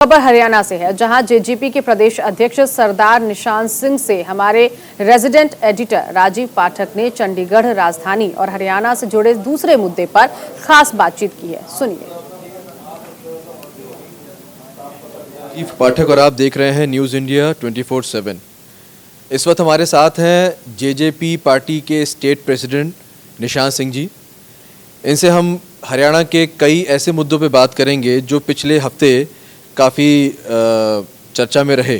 खबर हरियाणा से है, जहां जेजेपी के प्रदेश अध्यक्ष सरदार निशान सिंह से हमारे रेजिडेंट एडिटर राजीव पाठक ने चंडीगढ़ राजधानी और हरियाणा से जुड़े दूसरे मुद्दे पर खास बातचीत की है। सुनिए। राजीव पाठक और आप देख रहे हैं न्यूज़ इंडिया 24/7। इस वक्त हमारे साथ हैं जेजेपी पार्टी के स्टेट प्रेसिडेंट निशान सिंह जी। इनसे हम हरियाणा के कई ऐसे मुद्दों पे बात करेंगे जो पिछले हफ्ते काफ़ी चर्चा में रहे।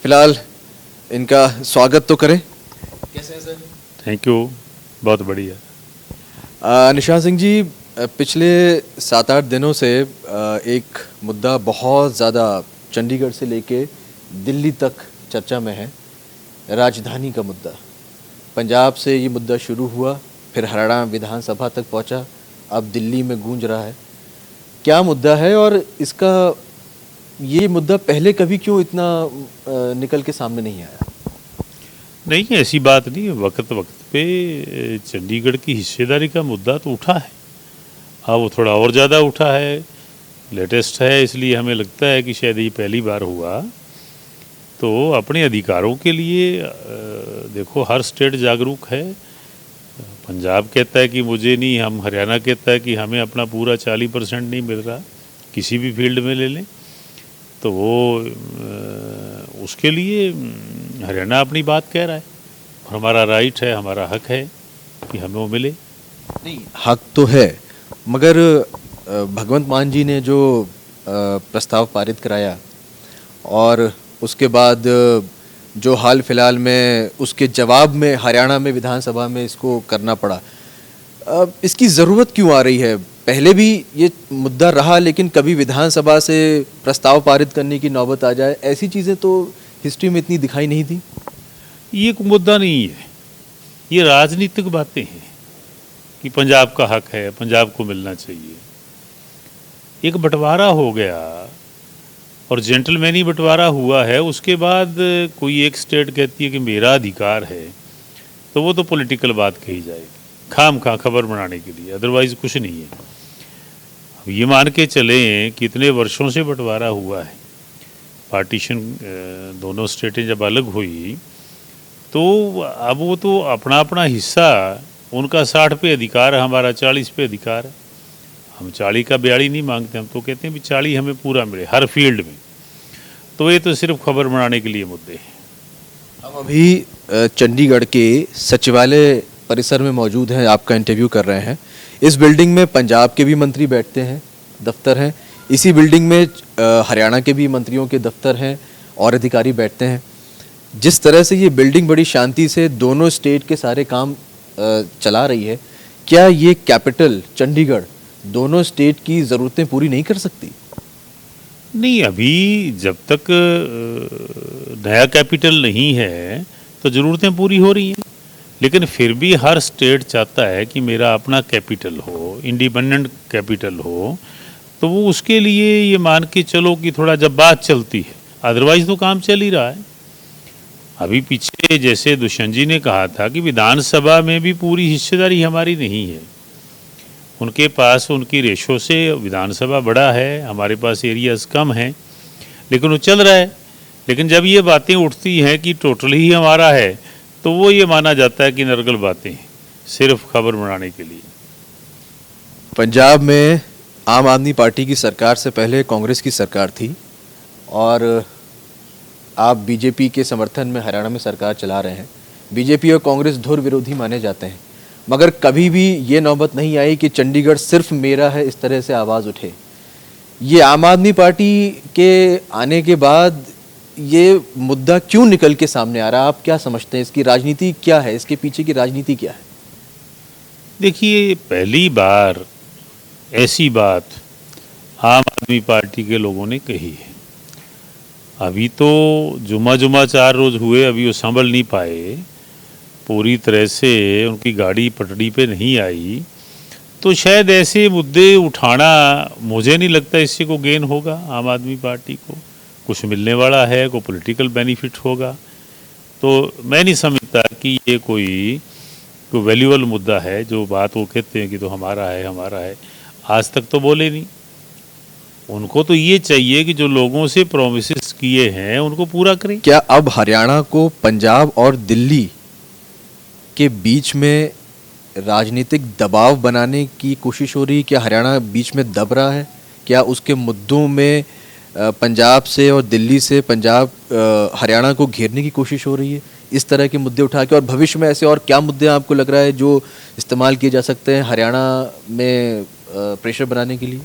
फिलहाल इनका स्वागत तो करें। कैसे हैं सर? थैंक यू, बहुत बढ़िया। निशान सिंह जी, पिछले 7-8 दिनों से एक मुद्दा बहुत ज़्यादा चंडीगढ़ से लेके दिल्ली तक चर्चा में है, राजधानी का मुद्दा। पंजाब से ये मुद्दा शुरू हुआ, फिर हरियाणा विधानसभा तक पहुंचा, अब दिल्ली में गूंज रहा है। क्या मुद्दा है और इसका ये मुद्दा पहले कभी क्यों इतना निकल के सामने नहीं आया? नहीं, ऐसी बात नहीं है। वक्त वक्त पे चंडीगढ़ की हिस्सेदारी का मुद्दा तो उठा है। हाँ, वो थोड़ा और ज़्यादा उठा है, लेटेस्ट है, इसलिए हमें लगता है कि शायद ये पहली बार हुआ। तो अपने अधिकारों के लिए देखो, हर स्टेट जागरूक है। पंजाब कहता है कि मुझे नहीं, हम हरियाणा कहता है कि हमें अपना पूरा 40% नहीं मिल रहा, किसी भी फील्ड में ले लें। तो वो उसके लिए हरियाणा अपनी बात कह रहा है और हमारा राइट है, हमारा हक है कि हमें वो मिले। नहीं, हक तो है, मगर भगवंत मान जी ने जो प्रस्ताव पारित कराया और उसके बाद जो हाल फिलहाल में उसके जवाब में हरियाणा में विधानसभा में इसको करना पड़ा, इसकी ज़रूरत क्यों आ रही है? पहले भी ये मुद्दा रहा, लेकिन कभी विधानसभा से प्रस्ताव पारित करने की नौबत आ जाए, ऐसी चीज़ें तो हिस्ट्री में इतनी दिखाई नहीं थी। ये कोई मुद्दा नहीं है, ये राजनीतिक बातें हैं कि पंजाब का हक है, पंजाब को मिलना चाहिए। एक बंटवारा हो गया और जेंटलमैनी बंटवारा हुआ है, उसके बाद कोई एक स्टेट कहती है कि मेरा अधिकार है, तो वो तो पॉलिटिकल बात कही जाएगी, खाम खा खबर बनाने के लिए, अदरवाइज़ कुछ नहीं है। अब ये मान के चलें कि इतने वर्षों से बंटवारा हुआ है, पार्टीशन दोनों स्टेटें जब अलग हुई तो अब वो तो अपना अपना हिस्सा, उनका 60 पे अधिकार है, हमारा 40 पे अधिकार है। हम 40 का 42 नहीं मांगते, हम तो कहते हैं भी 40 हमें पूरा मिले हर फील्ड में। तो ये तो सिर्फ खबर बनाने के लिए मुद्दे हैं। हम अभी चंडीगढ़ के सचिवालय परिसर में मौजूद हैं, आपका इंटरव्यू कर रहे हैं। इस बिल्डिंग में पंजाब के भी मंत्री बैठते हैं, दफ्तर हैं। इसी बिल्डिंग में हरियाणा के भी मंत्रियों के दफ्तर हैं और अधिकारी बैठते हैं। जिस तरह से ये बिल्डिंग बड़ी शांति से दोनों स्टेट के सारे काम चला रही है, क्या ये कैपिटल चंडीगढ़ दोनों स्टेट की ज़रूरतें पूरी नहीं कर सकती? नहीं, अभी जब तक नया कैपिटल नहीं है तो ज़रूरतें पूरी हो रही हैं, लेकिन फिर भी हर स्टेट चाहता है कि मेरा अपना कैपिटल हो, इंडिपेंडेंट कैपिटल हो। तो वो उसके लिए ये मान के चलो कि थोड़ा जब बात चलती है, अदरवाइज़ तो काम चल ही रहा है। अभी पीछे जैसे दुष्यंत जी ने कहा था कि विधानसभा में भी पूरी हिस्सेदारी हमारी नहीं है, उनके पास उनकी रेशो से विधानसभा बड़ा है, हमारे पास एरियाज़ कम हैं, लेकिन वो चल रहा है। लेकिन जब ये बातें उठती हैं कि टोटल ही हमारा है, तो वो ये माना जाता है कि नरगल बातें हैं, सिर्फ खबर बनाने के लिए। पंजाब में आम आदमी पार्टी की सरकार से पहले कांग्रेस की सरकार थी और आप बीजेपी के समर्थन में हरियाणा में सरकार चला रहे हैं। बीजेपी और कांग्रेस धुर विरोधी माने जाते हैं, मगर कभी भी ये नौबत नहीं आई कि चंडीगढ़ सिर्फ मेरा है, इस तरह से आवाज़ उठे। ये आम आदमी पार्टी के आने के बाद ये मुद्दा क्यों निकल के सामने आ रहा है? आप क्या समझते हैं, इसकी राजनीति क्या है, इसके पीछे की राजनीति क्या है? देखिए, पहली बार ऐसी बात आम आदमी पार्टी के लोगों ने कही है। अभी तो जुमा 4 रोज़ हुए, अभी वो संभल नहीं पाए, पूरी तरह से उनकी गाड़ी पटड़ी पे नहीं आई। तो शायद ऐसे मुद्दे उठाना, मुझे नहीं लगता इससे को गेन होगा। आम आदमी पार्टी को कुछ मिलने वाला है, कोई पॉलिटिकल बेनिफिट होगा। तो मैं नहीं समझता कि ये कोई वैल्यूएबल मुद्दा है, जो बात वो कहते हैं कि तो हमारा है, हमारा है। आज तक तो बोले नहीं, उनको तो ये चाहिए कि जो लोगों से प्रोमिसेस किए हैं उनको पूरा करें। क्या अब हरियाणा को पंजाब और दिल्ली के बीच में राजनीतिक दबाव बनाने की कोशिश हो रही है? क्या हरियाणा बीच में दब रहा है? क्या उसके मुद्दों में पंजाब से और दिल्ली से हरियाणा को घेरने की कोशिश हो रही है, इस तरह के मुद्दे उठा के? और भविष्य में ऐसे और क्या मुद्दे आपको लग रहा है जो इस्तेमाल किए जा सकते हैं हरियाणा में प्रेशर बनाने के लिए?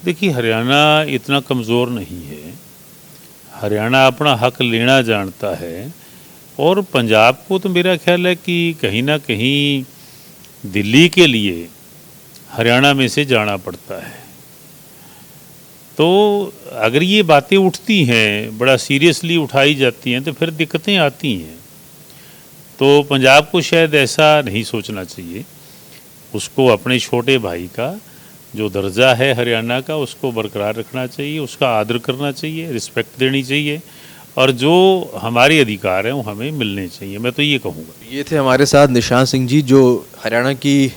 देखिए, हरियाणा इतना कमज़ोर नहीं है। हरियाणा अपना हक लेना जानता है, और पंजाब को तो मेरा ख्याल है कि कहीं ना कहीं दिल्ली के लिए हरियाणा में से जाना पड़ता है। तो अगर ये बातें उठती हैं, बड़ा सीरियसली उठाई जाती हैं, तो फिर दिक्कतें आती हैं। तो पंजाब को शायद ऐसा नहीं सोचना चाहिए। उसको अपने छोटे भाई का जो दर्जा है हरियाणा का, उसको बरकरार रखना चाहिए, उसका आदर करना चाहिए, रिस्पेक्ट देनी चाहिए, और जो हमारे अधिकार हैं वो हमें मिलने चाहिए। मैं तो ये कहूँगा। ये थे हमारे साथ निशांत सिंह जी, जो हरियाणा की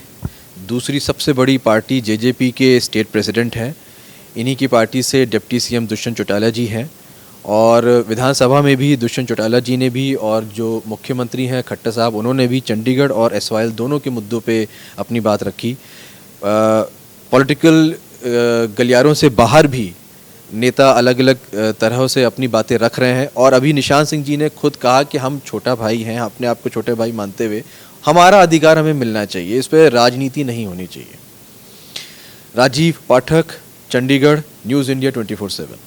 दूसरी सबसे बड़ी पार्टी जेजेपी के स्टेट प्रेसिडेंट हैं। इन्हीं की पार्टी से डिप्टी सीएम दुष्यंत चौटाला जी हैं, और विधानसभा में भी दुष्यंत चौटाला जी ने भी, और जो मुख्यमंत्री हैं खट्टर साहब, उन्होंने भी चंडीगढ़ और एसवाइएल दोनों के मुद्दों पे अपनी बात रखी। पॉलिटिकल गलियारों से बाहर भी नेता अलग अलग तरह से अपनी बातें रख रहे हैं, और अभी निशांत सिंह जी ने खुद कहा कि हम छोटा भाई हैं, अपने आप को छोटे भाई मानते हुए हमारा अधिकार हमें मिलना चाहिए, इस पर राजनीति नहीं होनी चाहिए। राजीव पाठक, चंडीगढ़, न्यूज़ इंडिया 24/7।